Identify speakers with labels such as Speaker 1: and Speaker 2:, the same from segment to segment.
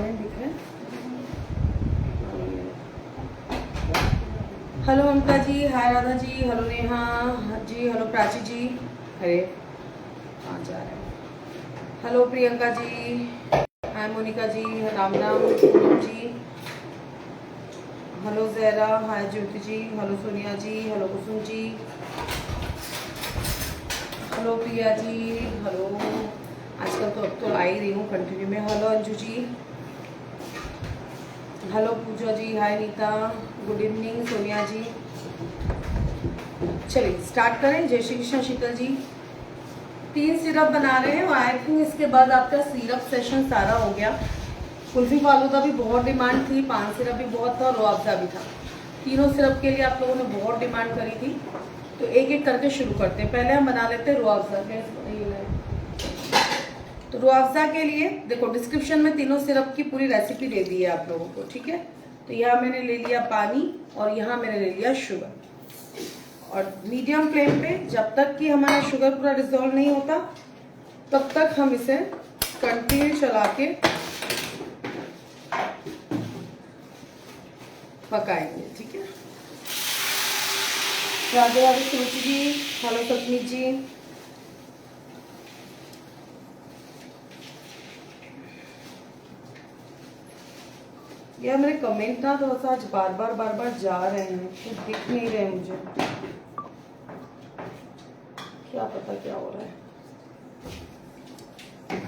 Speaker 1: Comment दिख रहे हैं। हेलो ममता जी, हाय राधा जी, हेलो नेहा जी, हेलो प्राची जी, अरे कहाँ जा रहे हैं। हेलो प्रियंका जी, हाय मोनिका जी, राम राम पूनम जी, हेलो जहरा, हाय ज्योति जी, हेलो सोनिया जी, hello Kusum ji, hello Priya ji, hello. आजकल तो अब तो आ ही रही हूँ कंटिन्यू में। हेलो अंजू जी, हेलो पूजा जी, हाय नीता, गुड इवनिंग सोनिया जी। चलिए स्टार्ट करें। जय श्री कृष्ण शीतल जी। 3 सिरप बना रहे हैं और आई थिंक इसके बाद आपका सिरप सेशन सारा हो गया। कुल्फी फालूदा भी बहुत डिमांड थी, 5 सिरप भी बहुत था, रुआवजा भी था। तीनों सिरप के लिए आप लोगों ने बहुत डिमांड करी थी, तो एक एक करके शुरू करते हैं। पहले हम बना लेते हैं रुआवजा। तो रुआवजा के लिए देखो डिस्क्रिप्शन में तीनों सिरप की पूरी रेसिपी दे दी है आप लोगों को, ठीक है। तो यहाँ मैंने ले लिया पानी और यहाँ मैंने ले लिया शुगर, और मीडियम फ्लेम पे जब तक कि हमारा शुगर पूरा डिसॉल्व नहीं होता तब तक हम इसे कंटिन्यू चला के पकाएंगे, ठीक है। राधे राधे सुरुचि जी, हेलो सतमीत जी। यार मेरे कमेंट ना थोड़ा सा आज बार बार जा रहे हैं, तो दिख नहीं रहे मुझे, क्या पता क्या हो रहा है।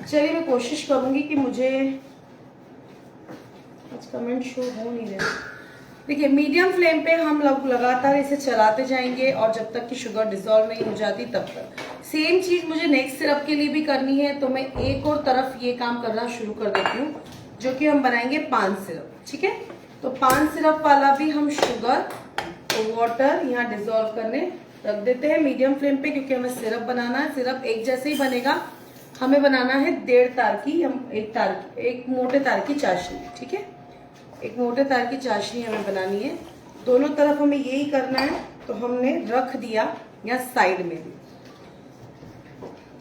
Speaker 1: चलिए मैं कोशिश करूंगी कि मुझे आज कमेंट शो हो नहीं रहे। देखिए मीडियम फ्लेम पे हम लोग लगातार इसे चलाते जाएंगे और जब तक कि शुगर डिसॉल्व नहीं हो जाती तब तक। सेम चीज मुझे नेक्स्ट सिरप के लिए भी करनी है, तो मैं एक और तरफ ये काम करना शुरू कर देती हूँ, जो कि हम बनाएंगे 5 सिरप, ठीक है। तो 5 सिरप वाला भी हम शुगर और वाटर यहाँ डिसॉल्व करने रख देते हैं मीडियम फ्लेम पे, क्योंकि हमें सिरप बनाना है। सिरप एक जैसे ही बनेगा, हमें बनाना है 1.5 तार की, हम एक मोटे तार की चाशनी, ठीक है। एक मोटे तार की चाशनी हमें बनानी है। दोनों तरफ हमें यही करना है, तो हमने रख दिया या साइड में भी।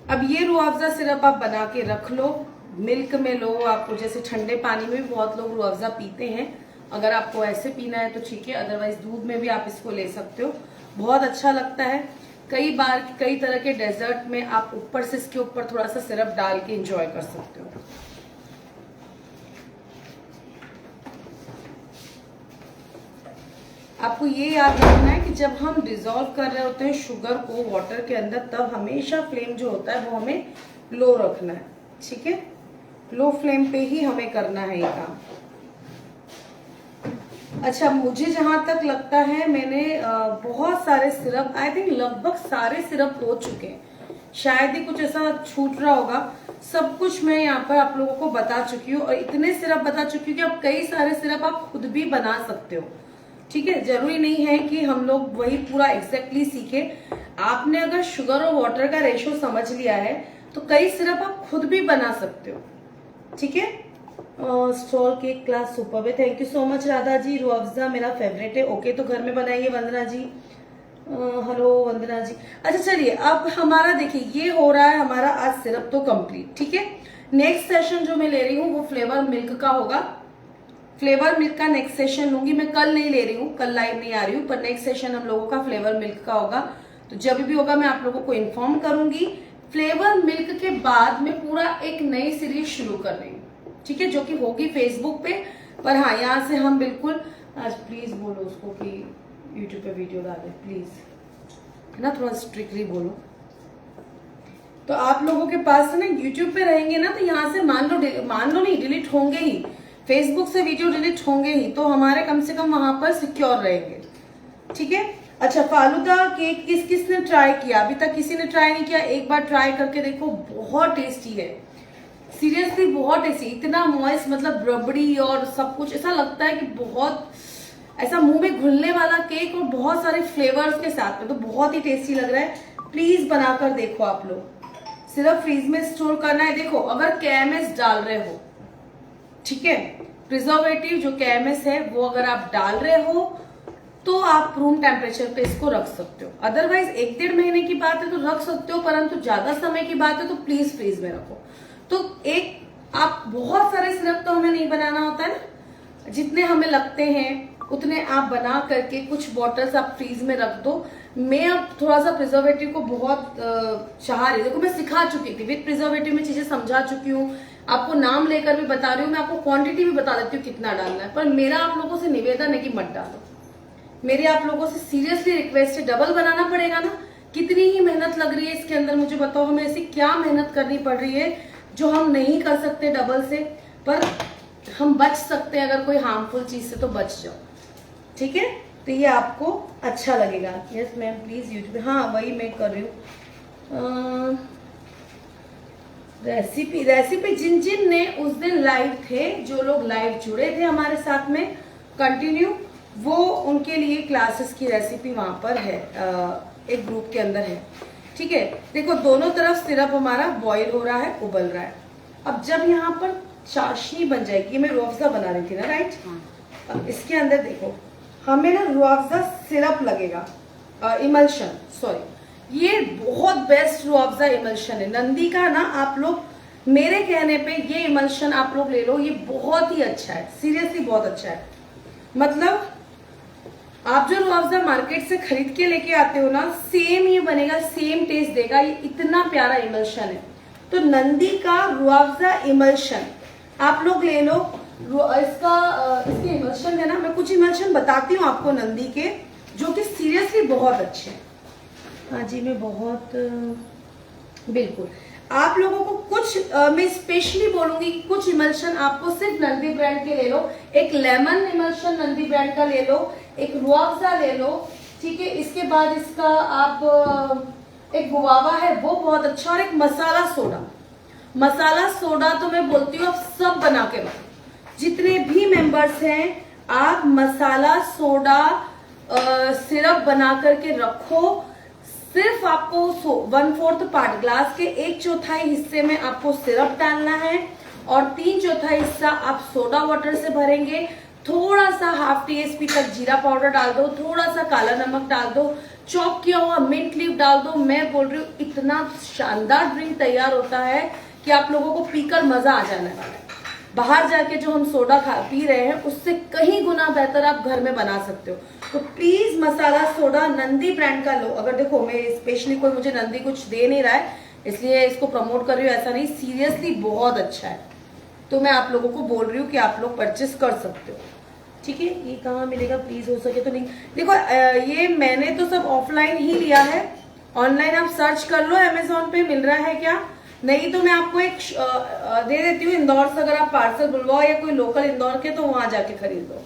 Speaker 1: अब ये रुआवजा सिरप आप बना के रख लो, मिल्क में लो, आपको जैसे ठंडे पानी में भी बहुत लोग रुआवजा पीते हैं, अगर आपको ऐसे पीना है तो ठीक है, अदरवाइज दूध में भी आप इसको ले सकते हो, बहुत अच्छा लगता है। कई बार कई तरह के डेजर्ट में आप ऊपर से इसके ऊपर थोड़ा सा सिरप डाल के एंजॉय कर सकते हो। आपको ये याद रखना है कि जब हम डिसॉल्व कर रहे होते हैं शुगर को वाटर के अंदर, तब हमेशा फ्लेम जो होता है वो हमें लो रखना है, ठीक है। लो फ्लेम पे ही हमें करना है ये काम। अच्छा, मुझे जहां तक लगता है मैंने बहुत सारे सिरप, आई थिंक लगभग सारे सिरप हो चुके हैं, शायद ही कुछ ऐसा छूट रहा होगा। सब कुछ मैं यहाँ पर आप लोगों को बता चुकी हूँ, और इतने सिरप बता चुकी हूँ कि आप कई सारे सिरप आप खुद भी बना सकते हो, ठीक है। जरूरी नहीं है कि हम लोग वही पूरा एग्जैक्टली सीखे। आपने अगर शुगर और वाटर का रेशो समझ लिया है तो कई सिरप आप खुद भी बना सकते हो, ठीक है। स्टॉल केक क्लास सुपर है, thank you so much Radha ji. रुआवजा मेरा फेवरेट है, ओके तो घर में बनाइए वंदना जी। हेलो वंदना जी। अच्छा चलिए, अब हमारा देखिए ये हो रहा है हमारा आज सिरप तो कंप्लीट, ठीक है। नेक्स्ट सेशन जो मैं ले रही हूँ वो फ्लेवर मिल्क का होगा। फ्लेवर मिल्क का नेक्स्ट सेशन लूंगी मैं, कल नहीं ले रही हूँ, कल लाइव नहीं आ रही हूँ, पर नेक्स्ट सेशन हम लोगों का फ्लेवर मिल्क का होगा। तो जब भी होगा मैं आप लोगों को इन्फॉर्म करूंगी। फ्लेवर मिल्क के बाद में पूरा एक नई सीरीज शुरू कर रही हूँ, ठीक है, जो कि होगी फेसबुक पे। पर हाँ, यहाँ से हम बिल्कुल आज प्लीज बोलो उसको कि यूट्यूब पे वीडियो डाले प्लीज, है ना, थोड़ा स्ट्रिक्टली बोलो। तो आप लोगों के पास ना यूट्यूब पे रहेंगे ना, तो यहाँ से मान लो नहीं, डिलीट होंगे ही, फेसबुक से वीडियो डिलीट होंगे ही, तो हमारे कम से कम वहां पर सिक्योर रहेंगे, ठीक है। अच्छा, फालूदा केक किसने ट्राई किया? अभी तक किसी ने ट्राई नहीं किया, एक बार ट्राई करके देखो, बहुत टेस्टी है, सीरियसली बहुत टेस्टी, इतना मॉइस्ट, मतलब रबड़ी और सब कुछ, ऐसा लगता है कि बहुत ऐसा मुंह में घुलने वाला केक, और बहुत सारे फ्लेवर्स के साथ में, तो बहुत ही टेस्टी लग रहा है। प्लीज बनाकर देखो आप लोग। सिर्फ फ्रीज में स्टोर करना है। देखो अगर KMS डाल रहे हो, ठीक है, प्रिजर्वेटिव जो KMS है वो अगर आप डाल रहे हो तो आप रूम टेम्परेचर पे इसको रख सकते हो, अदरवाइज 1-1.5 महीने की बात है तो रख सकते हो, परंतु ज्यादा समय की बात है तो प्लीज फ्रीज में रखो। तो एक आप बहुत सारे सिरप तो हमें नहीं बनाना होता है ना, जितने हमें लगते हैं उतने आप बना करके कुछ बॉटल्स आप फ्रीज में रख दो। मैं अब थोड़ा सा प्रिजर्वेटिव को बहुत चाह रही, देखो मैं सिखा चुकी थी, विद प्रिजर्वेटिव में चीजें समझा चुकी हूँ, आपको नाम लेकर भी बता रही हूँ, मैं आपको क्वांटिटी भी बता देती हूँ कितना डालना है। पर मेरा आप लोगों से निवेदन है कि मत डालो, मेरी आप लोगों से सीरियसली रिक्वेस्ट है, डबल बनाना पड़ेगा ना, कितनी ही मेहनत लग रही है इसके अंदर, मुझे बताओ हमें ऐसी क्या मेहनत करनी पड़ रही है जो हम नहीं कर सकते डबल से, पर हम बच सकते हैं अगर कोई हार्मफुल चीज से तो बच जाओ, ठीक है। तो ये आपको अच्छा लगेगा। यस मैम प्लीज यूट्यूब, हाँ वही मैं कर रही हूँ। रेसिपी जिन जिन ने उस दिन लाइव थे, जो लोग लाइव जुड़े थे हमारे साथ में कंटिन्यू, वो उनके लिए क्लासेस की रेसिपी वहां पर है, एक ग्रुप के अंदर है, ठीक है। देखो दोनों तरफ सिरप हमारा बॉईल हो रहा है, उबल रहा है। अब जब यहाँ पर चाशनी बन जाएगी, मैं रूह अफ़ज़ा बना रही थी ना, राइट। अब इसके अंदर देखो हमें ना रूह अफ़ज़ा सिरप लगेगा, इमल्शन सॉरी, ये बहुत बेस्ट रूह अफ़ज़ा इमल्शन है नंदी का ना। आप लोग मेरे कहने पे ये इमल्शन आप लोग ले लो, ये बहुत ही अच्छा है, सीरियसली बहुत अच्छा है। मतलब आप जो रूह अफ़ज़ा मार्केट से खरीद के लेके आते हो ना, सेम ये बनेगा, सेम टेस्ट देगा, ये इतना प्यारा इमल्शन है। तो नंदी का रूह अफ़ज़ा इमल्शन आप लोग ले लो। इसके इमल्शन है ना, मैं कुछ इमल्शन बताती हूँ आपको नंदी के, जो कि सीरियसली बहुत अच्छे हैं। हाँ जी मैं बहुत बिल्कुल आप लोगों को कुछ मैं स्पेशली बोलूंगी कि कुछ इमल्शन आपको सिर्फ नंदी ब्रांड के ले लो। एक लेमन इमल्शन नंदी ब्रांड का ले लो, एक रूह अफ़ज़ा ले लो, ठीक है। इसके बाद इसका आप एक गुआवा है वो बहुत अच्छा, और एक मसाला सोडा। मसाला सोडा तो मैं बोलती हूँ आप सब बना के रखो, जितने भी मेंबर्स हैं आप मसाला सोडा सिरप बना करके रखो। सिर्फ आपको 1/4 पार्ट, ग्लास के 1/4 हिस्से में आपको सिरप डालना है, और 3/4 हिस्सा आप सोडा वाटर से भरेंगे। थोड़ा सा ½ TSP तक जीरा पाउडर डाल दो, थोड़ा सा काला नमक डाल दो, चॉप किया हुआ मिंट लीफ डाल दो। मैं बोल रही हूँ इतना शानदार ड्रिंक तैयार होता है कि आप लोगों को पीकर मजा आ जाने वाला है। बाहर जाके जो हम सोडा पी रहे हैं उससे कहीं गुना बेहतर आप घर में बना सकते हो। तो please masala soda Nandi brand का लो। अगर देखो मैं स्पेशली कोई मुझे नंदी कुछ दे नहीं रहा है इसलिए इसको प्रमोट कर रही हूँ, ऐसा नहीं, सीरियसली बहुत अच्छा है। तो मैं आप लोगों को बोल रही हूँ कि आप लोग परचेस कर सकते हो, ठीक है। ये कहाँ मिलेगा प्लीज, हो सके तो नहीं। देखो ये मैंने तो सब ऑफलाइन ही लिया है, ऑनलाइन आप सर्च कर लो अमेजोन पे मिल रहा है क्या, नहीं तो मैं आपको एक दे देती हूँ इंदौर से, अगर आप पार्सल बुलवाओ या कोई लोकल इंदौर के तो वहां जाके खरीद लो।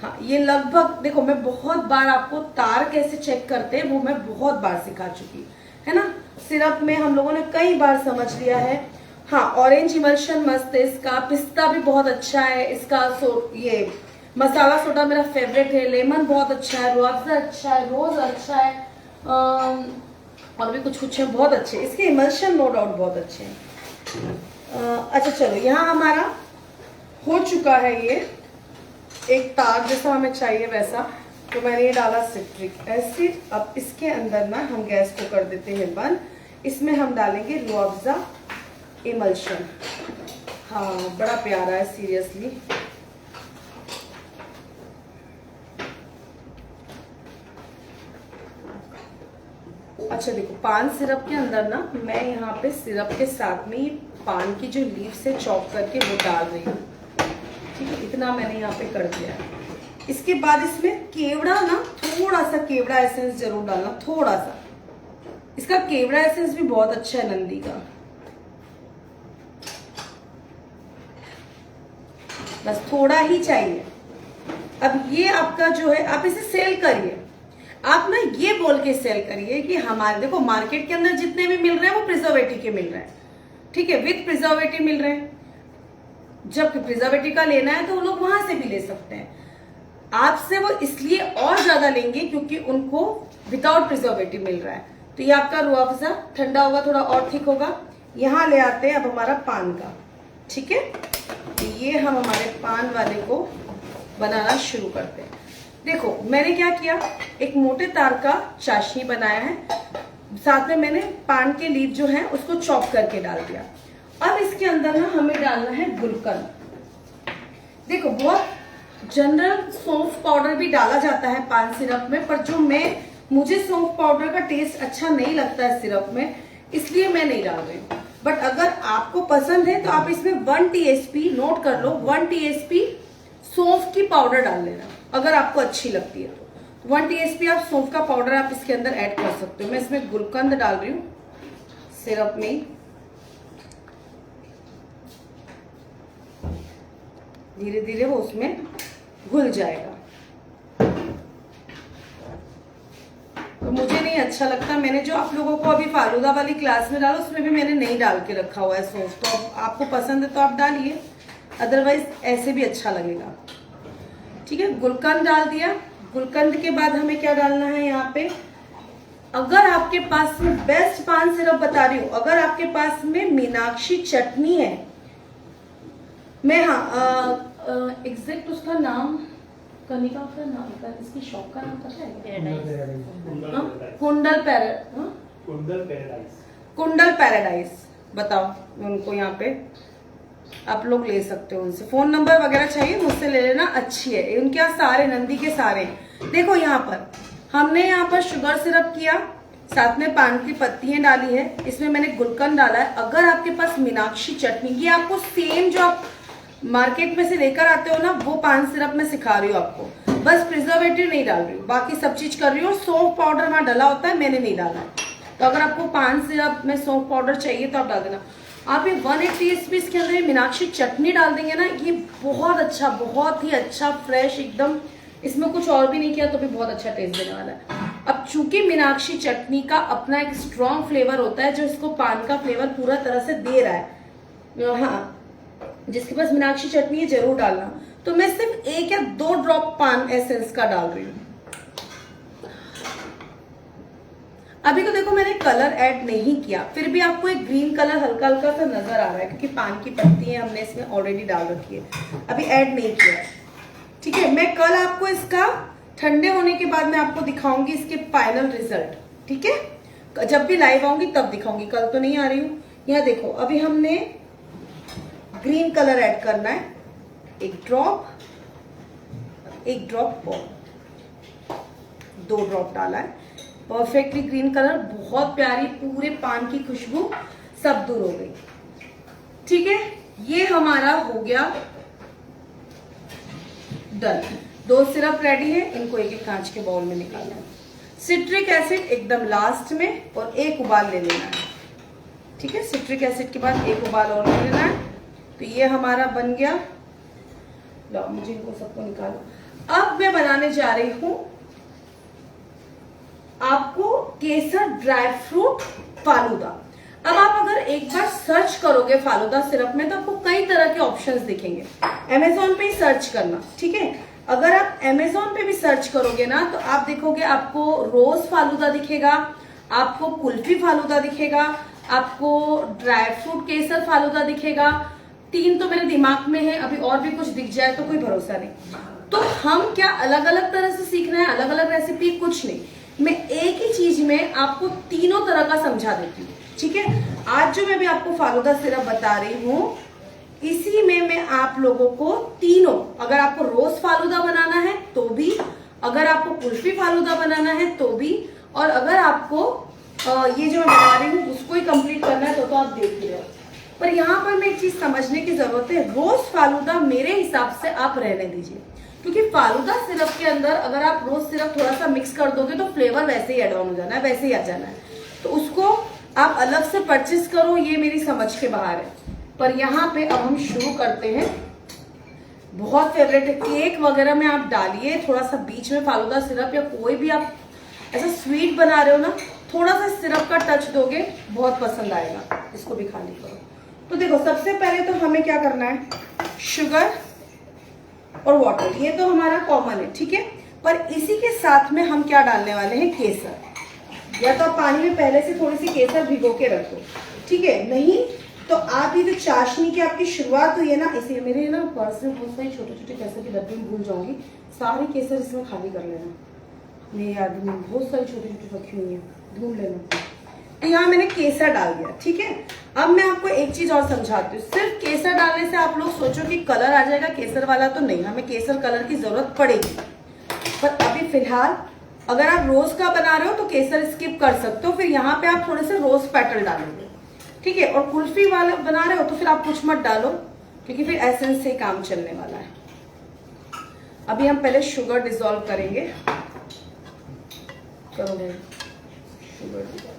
Speaker 1: हाँ ये लगभग देखो मैं बहुत बार आपको तार कैसे चेक करते हैं वो मैं बहुत बार सिखा चुकी है ना। सिरप में हम लोगों ने कई बार समझ लिया है। हाँ ऑरेंज इमल्शन मस्त है इसका, पिस्ता भी बहुत अच्छा है इसका, ये मसाला सोडा मेरा फेवरेट है, लेमन बहुत अच्छा है, रूह अफ़ज़ा अच्छा है, रोज अच्छा है, और भी कुछ है बहुत अच्छे इसके इमल्शन, नो डाउट बहुत अच्छे हैं। अच्छा चलो यहाँ हमारा हो चुका है ये एक तार जैसा हमें चाहिए वैसा, तो मैंने ये डाला सिट्रिक एसिड। अब इसके अंदर ना हम गैस को कर देते हैं बंद, इसमें हम डालेंगे रूह अफ़ज़ा इमल्शन। हाँ बड़ा प्यारा है सीरियसली। अच्छा देखो पान सिरप के अंदर ना मैं यहाँ पे सिरप के साथ में पान की जो लीफ से चॉप करके वो डाल रही हूँ, ठीक है। इतना मैंने यहाँ पे कर दिया है। इसके बाद इसमें केवड़ा ना, थोड़ा सा केवड़ा एसेंस जरूर डालना, थोड़ा सा। इसका केवड़ा एसेंस भी बहुत अच्छा है नंदी का। बस थोड़ा ही चाहिए। अब ये आपका जो है आप इसे सेल करिए, आप ना ये बोल के सेल करिए कि हमारे देखो मार्केट के अंदर जितने भी मिल रहे हैं वो प्रिजर्वेटिव के मिल रहे हैं, ठीक है, विद प्रिजर्वेटिव मिल रहे हैं। जब प्रिजर्वेटिव का लेना है तो वो लोग वहां से भी ले सकते हैं। आपसे वो इसलिए और ज्यादा लेंगे क्योंकि उनको विदाउट प्रिजर्वेटिव मिल रहा है। तो ये आपका रूह अफ़ज़ा ठंडा होगा, थोड़ा और थिक होगा। यहाँ ले आते हैं अब हमारा पान का, ठीक है। तो ये हम हमारे पान वाले को बनाना शुरू करते हैं। देखो मैंने क्या किया, एक मोटे तार का चाशनी बनाया है, साथ में मैंने पान के लीफ जो है उसको चॉप करके डाल दिया, अब इसके अंदर ना हमें डालना है गुलकंद। देखो बहुत जनरल सौंफ पाउडर भी डाला जाता है पान सिरप में, पर जो मुझे सौंफ पाउडर का टेस्ट अच्छा नहीं लगता है सिरप में, इसलिए मैं नहीं डाल रही हूँ। बट अगर आपको पसंद है तो आप इसमें 1 TSP, नोट कर लो, 1 TSP सौंफ की पाउडर डाल लेना अगर आपको अच्छी लगती है तो। 1 TSP आप सौंफ का पाउडर आप इसके अंदर ऐड कर सकते हो। मैं इसमें गुलकंद डाल रही हूँ सिरप में। धीरे धीरे वो उसमें घुल जाएगा। तो मुझे नहीं अच्छा लगता, मैंने जो आप लोगों को अभी फालूदा वाली क्लास में डाला उसमें भी मैंने नहीं डाल के रखा हुआ है सौंफ। तो आपको पसंद है तो आप डालिए, अदरवाइज ऐसे भी अच्छा लगेगा। ठीक है, गुलकंद डाल दिया। गुलकंद के बाद हमें क्या डालना है यहाँ पे, अगर आपके पास में बेस्ट पान सिरप बता रही हूँ, अगर आपके पास में मीनाक्षी चटनी है, मैं एग्जैक्ट उसका नाम, कनिका का नाम, इसकी शॉप का नाम पता है? कुंडल पैराडाइज। बताओ, मैं उनको यहाँ पे आप लोग ले सकते हो, उनसे फोन नंबर वगैरह चाहिए मुझसे ले लेना, अच्छी है उनके यहाँ सारे, नंदी के सारे। देखो यहाँ पर हमने यहाँ पर शुगर सिरप किया, साथ में पान की पत्तियां डाली है, इसमें मैंने गुलकंद डाला है। अगर आपके पास मीनाक्षी चटनी, ये आपको सेम जो आप मार्केट में से लेकर आते हो ना, वो पान सिरप में सिखा रही हूँ आपको, बस प्रिजर्वेटिव नहीं डाल रही हूँ, बाकी सब चीज कर रही हूँ। सौंफ पाउडर वहां डला होता है, मैंने नहीं डाला है। तो अगर आपको पान सिरप में सौंफ पाउडर चाहिए तो आप डाल देना। आप ये 1 TSP इसके अंदर मीनाक्षी चटनी डाल देंगे ना, ये बहुत अच्छा, बहुत ही अच्छा फ्रेश एकदम, इसमें कुछ और भी नहीं किया तो भी बहुत अच्छा टेस्ट देने वाला है। अब चूंकि मीनाक्षी चटनी का अपना एक स्ट्रॉन्ग फ्लेवर होता है जो इसको पान का फ्लेवर पूरा तरह से दे रहा है। हाँ, जिसके पास मीनाक्षी चटनी है जरूर डालना। तो मैं सिर्फ 1 या 2 ड्रॉप पान एसेंस का डाल रही हूँ। अभी तो देखो मैंने कलर ऐड नहीं किया, फिर भी आपको एक ग्रीन कलर हल्का हल्का सा नजर आ रहा है क्योंकि पान की पत्ती है, हमने इसमें ऑलरेडी डाल रखी है, अभी ऐड नहीं किया है। ठीक है, मैं कल आपको इसका ठंडे होने के बाद मैं आपको दिखाऊंगी इसके फाइनल रिजल्ट। ठीक है, जब भी लाइव आऊंगी तब दिखाऊंगी, कल तो नहीं आ रही हूँ। यहाँ देखो अभी हमने ग्रीन कलर ऐड करना है, 1 ड्रॉप, 1 ड्रॉप और 2 ड्रॉप डाला है। परफेक्टली ग्रीन कलर, बहुत प्यारी, पूरे पान की खुशबू सब दूर हो गई। ठीक है, ये हमारा हो गया डन। 2 सिरप रेडी है, इनको एक कांच के बाउल में निकालना है। सिट्रिक एसिड एकदम लास्ट में, और 1 उबाल ले लेना है। ठीक है, सिट्रिक एसिड के बाद 1 उबाल और ले लेना है। तो ये हमारा बन गया। लो मुझे इनको सबको निकालो। अब मैं बनाने जा रही हूं आपको केसर ड्राई फ्रूट फालूदा। अब आप अगर एक बार सर्च करोगे फालूदा सिरप में तो आपको कई तरह के ऑप्शंस दिखेंगे। अमेजोन पे ही सर्च करना, ठीक है। अगर आप अमेजोन पे भी सर्च करोगे ना तो आप देखोगे आपको रोज फालूदा दिखेगा, आपको कुल्फी फालूदा दिखेगा, आपको ड्राई फ्रूट केसर फालूदा दिखेगा। 3 तो मेरे दिमाग में है, अभी और भी कुछ दिख जाए तो कोई भरोसा नहीं। तो हम क्या अलग अलग तरह से सीखना है, अलग अलग रेसिपी, कुछ नहीं। मैं एक ही चीज में आपको तीनों तरह का समझा देती हूँ, ठीक है। आज जो मैं भी आपको फालूदा सिरप बता रही हूँ इसी में मैं आप लोगों को तीनों, अगर आपको रोज फालूदा बनाना है तो भी, अगर आपको कुल्फी फालूदा बनाना है तो भी, और अगर आपको ये जो मैं बना रही हूँ उसको ही कंप्लीट करना है तो आप देख रहे हो। पर यहाँ पर मैं एक चीज समझने की जरूरत है, रोज फालूदा मेरे हिसाब से आप रहने दीजिए, क्योंकि फालूदा सिरप के अंदर अगर आप रोज सिरप थोड़ा सा मिक्स कर दोगे तो फ्लेवर वैसे ही एड ऑन हो जाना है, वैसे ही आ जाना है। तो उसको आप अलग से परचेस करो, ये मेरी समझ के बाहर है। पर यहाँ पे अब हम शुरू करते हैं। बहुत फेवरेट है, केक वगैरह में आप डालिए थोड़ा सा बीच में फालूदा सिरप, या कोई भी आप ऐसा स्वीट बना रहे हो ना, थोड़ा सा सिरप का टच दोगे, बहुत पसंद आएगा। इसको भी खाली करो। तो देखो सबसे पहले तो हमें क्या करना है, शुगर और वाटर, ये तो हमारा कॉमन है, ठीक है। पर इसी के साथ में हम क्या डालने वाले हैं, केसर। या तो आप पानी में पहले से थोड़ी सी केसर भिगो के रखो, ठीक है। नहीं तो आप ये जो चाशनी की आपकी शुरुआत हुई है ना, इसे मेरे ना पर्स में बहुत सारी छोटे छोटे केसर की डब्बे में भूल जाऊंगी, सारी केसर इसमें खाली कर लेना। मेरी याद में बहुत सारी छोटी छोटी रखी हुई है, ढूंढ लेना। तो यहाँ मैंने केसर डाल दिया, ठीक है। अब मैं आपको एक चीज और समझाती हूँ। सिर्फ केसर डालने से आप लोग सोचो कि कलर आ जाएगा केसर वाला, तो नहीं, हमें केसर कलर की जरूरत पड़ेगी। पर अभी फिलहाल अगर आप रोज का बना रहे हो तो केसर स्किप कर सकते हो, फिर यहाँ पे आप थोड़े से रोज पेटल डालोगे, ठीक है। और कुल्फी वाला बना रहे हो तो फिर आप कुछ मत डालो, क्योंकि फिर एसेंस से काम चलने वाला है। अभी हम पहले शुगर डिसॉल्व करेंगे। करो भाई, शुगर डिसॉल्व।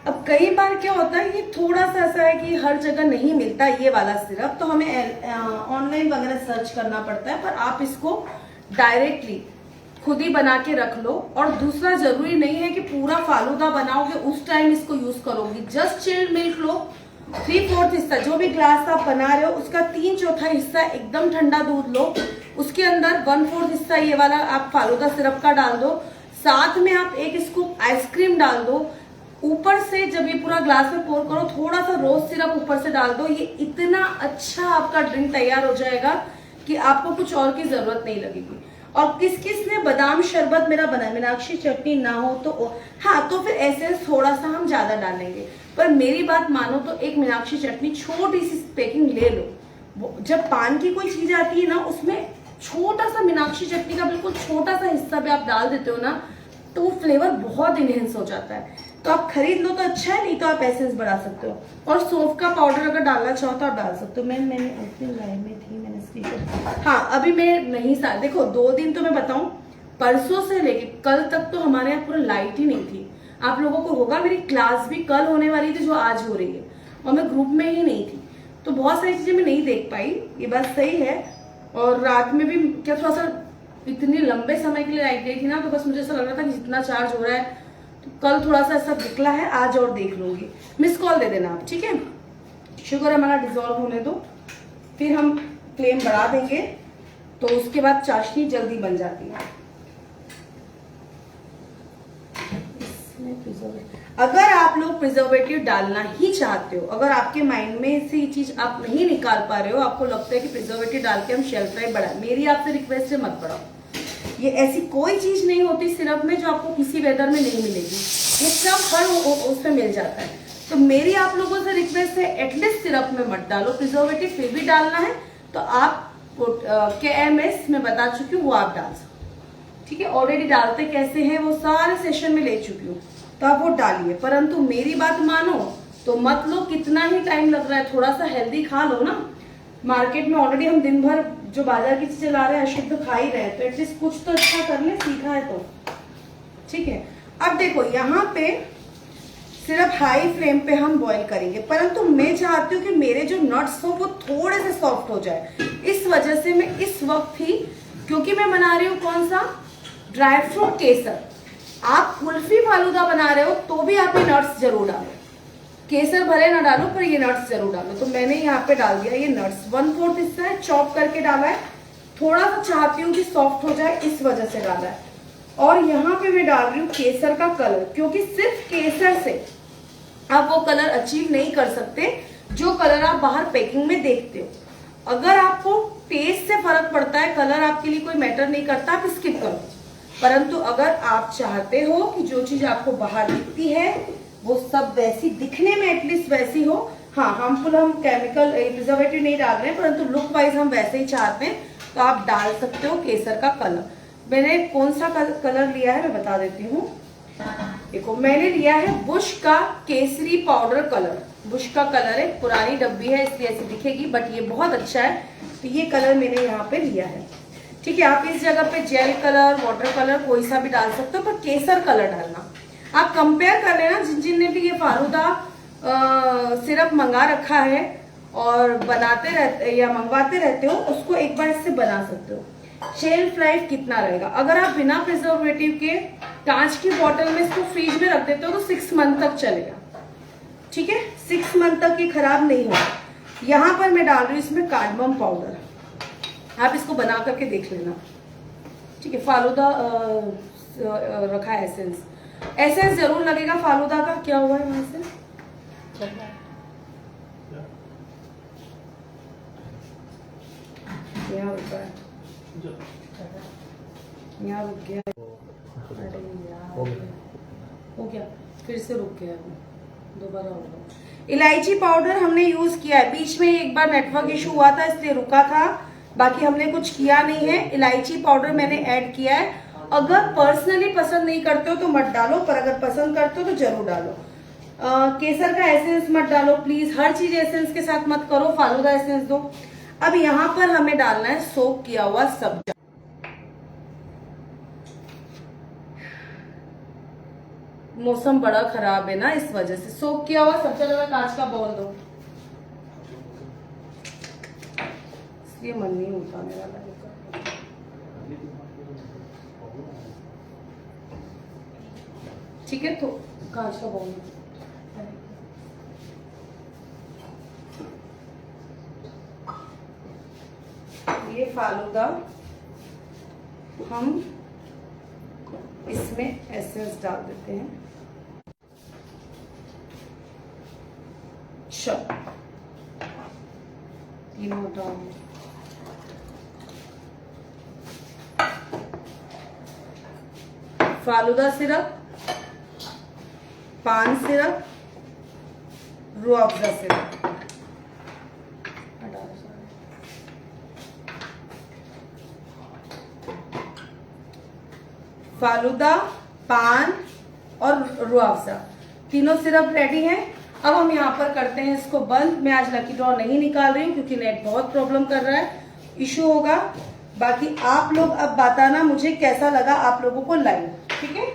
Speaker 1: अब कई बार क्या होता है, ये थोड़ा सा ऐसा है कि हर जगह नहीं मिलता ये वाला सिरप, तो हमें ऑनलाइन वगैरह सर्च करना पड़ता है। पर आप इसको डायरेक्टली खुद ही बना के रख लो। और दूसरा, जरूरी नहीं है कि पूरा फालूदा बनाओगे उस टाइम इसको यूज करोगे। जस्ट चिल्ड मिल्क लो, 3/4 हिस्सा, जो भी ग्लास आप बना रहे हो उसका 3/4 हिस्सा एकदम ठंडा दूध लो, उसके अंदर 1/4 हिस्सा ये वाला आप फालूदा सिरप का डाल दो, साथ में आप 1 स्कूप आइसक्रीम डाल दो, ऊपर से जब ये पूरा ग्लास में पोर करो थोड़ा सा रोज सिरप ऊपर से डाल दो। ये इतना अच्छा आपका ड्रिंक तैयार हो जाएगा कि आपको कुछ और की जरूरत नहीं लगेगी। और किस किस ने बादाम शरबत मेरा बनाया, मीनाक्षी चटनी ना हो तो हाँ, तो फिर ऐसे थोड़ा सा हम ज्यादा डालेंगे। पर मेरी बात मानो तो एक मीनाक्षी चटनी छोटी सी पैकिंग ले लो। जब पान की कोई चीज आती है ना, उसमें छोटा सा मीनाक्षी चटनी का बिल्कुल छोटा सा हिस्सा भी आप डाल देते हो ना, तो फ्लेवर बहुत इनहेंस हो जाता है। तो आप खरीद लो तो अच्छा है, नहीं तो आप एसेंस बढ़ा सकते हो। और सौंफ का पाउडर अगर डालना चाहो तो आप डाल सकते हो। मैंने अपनी लाइव में थी, मैंने स्क्रीनशॉट, हाँ अभी मैं नहीं सा देखो 2 दिन तो मैं बताऊं, परसों से लेके कल तक तो हमारे यहाँ पूरा लाइट ही नहीं थी। आप लोगों को होगा, मेरी क्लास भी कल होने वाली थी जो आज हो रही है, और मैं ग्रुप में ही नहीं थी, तो बहुत सारी चीजें मैं नहीं देख पाई, ये बात सही है। और रात में भी क्या थोड़ा सा इतनी लंबे समय के लिए लाइट गई थी ना, तो बस मुझे ऐसा लग रहा था कि जितना चार्ज हो रहा है, तो कल थोड़ा सा ऐसा निकला है, आज और देख लूंगी। मिस कॉल दे देना आप, ठीक है। शुगर हमारा डिसॉल्व होने दो, फिर हम फ्लेम बढ़ा देंगे, तो उसके बाद चाशनी जल्दी बन जाती है। अगर आप लोग प्रिजर्वेटिव डालना ही चाहते हो, अगर आपके माइंड में से ये चीज आप नहीं निकाल पा रहे हो, आपको लगता है कि प्रिजर्वेटिव डाल के हम शेल्फ लाइफ बढ़ाए, मेरी आपसे रिक्वेस्ट है मत बढ़ाओ। ये ऐसी कोई चीज नहीं होती सिरप में जो आपको किसी वेदर में नहीं मिलेगी, ये सब हर उसमें मिल जाता है। तो मेरी आप लोगों से रिक्वेस्ट है, एटलीस्ट सिरप में मत डालो प्रिजर्वेटिव, फिर भी डालना है तो आप KMS में बता चुकी हूँ, वो आप डाल सकते, ठीक है। ऑलरेडी डालते कैसे हैं वो सारे सेशन में ले चुकी हूँ, तो आप वो डालिए। परंतु मेरी बात मानो तो मत लो, कितना ही टाइम लग रहा है, थोड़ा सा हेल्दी खा लो ना। मार्केट में ऑलरेडी हम दिन भर जो बाजार की चीजें ला रहे हैं अशुद्ध खा ही रहे हैं, तो एटलीस्ट कुछ तो अच्छा कर ले, सीखा है तो, ठीक है। अब देखो यहाँ पे सिर्फ हाई फ्लेम पे हम बॉईल करेंगे, परंतु मैं चाहती हूँ कि मेरे जो नट्स हो वो थोड़े से सॉफ्ट हो जाए। इस वजह से मैं इस वक्त ही, क्योंकि मैं बना रही हूँ कौन सा, ड्राई फ्रूट केसर। आप कुल्फी फालूदा बना रहे हो तो भी आप ये नट्स जरूर डालो, केसर भले ना डालो पर ये नट्स जरूर डालो। तो मैंने यहाँ पे डाल दिया ये नट्स, 1/4 हिस्सा है, चॉप करके डाला है, थोड़ा सा चाहती हूँ कि सॉफ्ट हो जाए इस वजह से डाला है। और यहाँ पे मैं डाल रही हूँ केसर का कलर, क्योंकि सिर्फ केसर से आप वो कलर अचीव नहीं कर सकते जो कलर आप बाहर पैकिंग में देखते हो। अगर आपको टेस्ट से फर्क पड़ता है, कलर आपके लिए कोई मैटर नहीं करता, आप स्किप करो। परंतु अगर आप चाहते हो कि जो चीज आपको बाहर दिखती है वो सब वैसी दिखने में एटलीस्ट वैसी हो, हाँ हार्मफुल हम केमिकल प्रिजर्वेटिव नहीं डाल रहे हैं, परंतु लुक वाइज हम वैसे ही चाहते हैं, तो आप डाल सकते हो केसर का कलर। मैंने कौन सा कलर लिया है मैं बता देती हूँ। देखो मैंने लिया है बुश का केसरी पाउडर कलर, बुश का कलर है, पुरानी डब्बी है इसलिए ऐसी दिखेगी, बट ये बहुत अच्छा है। तो ये कलर मैंने यहाँ पे लिया है, ठीक है। आप इस जगह पे जेल कलर, वाटर कलर कोई सा भी डाल सकते हो, पर केसर कलर डालना। आप कंपेयर कर लेना, जिन जिन ने भी ये फालूदा सिरप मंगा रखा है और बनाते रहते या मंगवाते रहते हो, उसको एक बार इससे बना सकते हो। शेल्फ लाइफ कितना रहेगा, अगर आप बिना प्रिजर्वेटिव के कांच की बोतल में इसको फ्रिज में रख देते हो तो 6 मंथ तक चलेगा, ठीक है। 6 मंथ तक ये खराब नहीं होगा। यहाँ पर मैं डाल रही हूँ इसमें कार्डमम पाउडर, आप इसको बना करके देख लेना, ठीक है। फालूदा रखा है एसेंस, एसेंस जरूर लगेगा फालूदा का। क्या हुआ है वहां से, यहाँ रुका है, यहाँ रुक गया। हो गया, फिर से रुक गया, दोबारा होगा। इलायची पाउडर हमने यूज किया है, बीच में एक बार नेटवर्क इशू हुआ था इसलिए रुका था, बाकी हमने कुछ किया नहीं है। इलायची पाउडर मैंने ऐड किया है। अगर पर्सनली पसंद नहीं करते हो तो मत डालो, पर अगर पसंद करते हो तो जरूर डालो। केसर का एसेंस मत डालो प्लीज, हर चीज एसेंस के साथ मत करो, फालूदा एसेंस दो। अब यहाँ पर हमें डालना है सोक किया हुआ सब्जा। मौसम बड़ा खराब है ना, इस वजह से सोक किया हुआ सब्जा लगा। कांच का बाउल दो, इसलिए मन नहीं होता मेरा लाने का। ठीक है, तो कांच का बाउल ये फालूदा हम इसमें एसेंस डाल देते हैं। तीनों डाल, फालूदा सिरप, पान सिरप, रूह अफ़ज़ा सिरप। फालूदा, पान और रूह अफ़ज़ा तीनों सिरप रेडी हैं। अब हम यहाँ पर करते हैं इसको बंद। मैं आज लकी ड्रॉ नहीं निकाल रही हूँ क्योंकि नेट बहुत प्रॉब्लम कर रहा है, इशू होगा। बाकी आप लोग अब बताना मुझे कैसा लगा आप लोगों को लाइव, ठीक है।